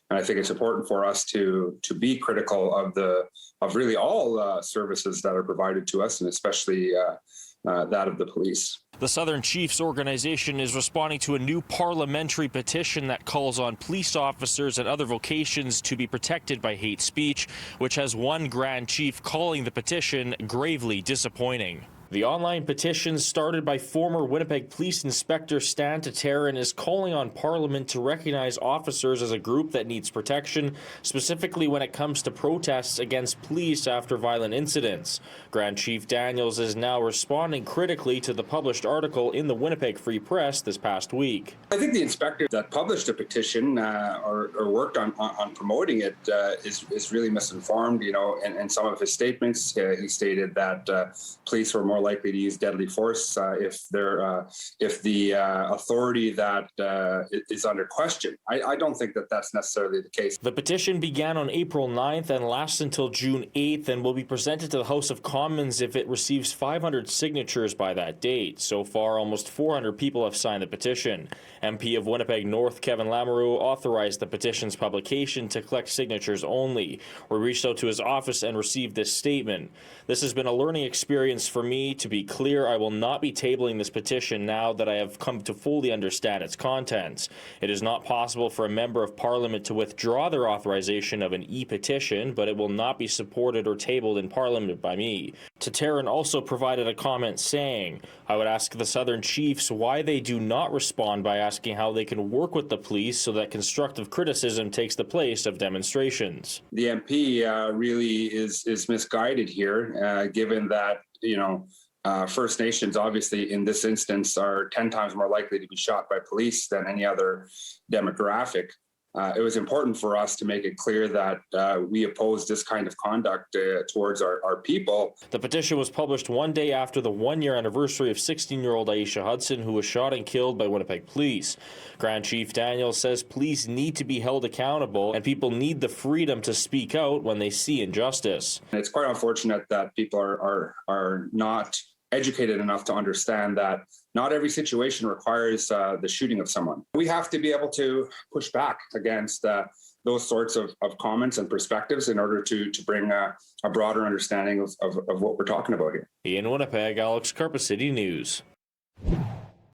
And I think it's important for us to be critical of really all services that are provided to us, and especially that of the police. The Southern Chiefs organization is responding to a new parliamentary petition that calls on police officers and other vocations to be protected by hate speech, which has one Grand Chief calling the petition gravely disappointing. The online petition, started by former Winnipeg Police Inspector Stan Taterin, is calling on Parliament to recognize officers as a group that needs protection, specifically when it comes to protests against police after violent incidents. Grand Chief Daniels is now responding critically to the published article in the Winnipeg Free Press this past week. I think the inspector that published a petition or worked on promoting it is really misinformed. In some of his statements, he stated that police were more likely to use deadly force if the authority that is under question. I don't think that that's necessarily the case. The petition began on April 9th and lasts until June 8th and will be presented to the House of Commons if it receives 500 signatures by that date. So far, almost 400 people have signed the petition. MP of Winnipeg North Kevin Lamoureux authorized the petition's publication to collect signatures only. We reached out to his office and received this statement. This has been a learning experience for me. To be clear, I will not be tabling this petition now that I have come to fully understand its contents. It is not possible for a member of Parliament to withdraw their authorization of an e-petition, but it will not be supported or tabled in Parliament by me. Taterin also provided a comment saying, I would ask the Southern Chiefs why they do not respond by asking how they can work with the police so that constructive criticism takes the place of demonstrations. The MP really is misguided here, given that, First Nations, obviously, in this instance, are 10 times more likely to be shot by police than any other demographic. It was important for us to make it clear that we oppose this kind of conduct towards our people. The petition was published one day after the one-year anniversary of 16-year-old Aisha Hudson, who was shot and killed by Winnipeg police. Grand Chief Daniels says police need to be held accountable and people need the freedom to speak out when they see injustice. It's quite unfortunate that people are not educated enough to understand that not every situation requires the shooting of someone. We have to be able to push back against those sorts of comments and perspectives in order to bring a broader understanding of what we're talking about here. In Winnipeg, Alex Carpa City News.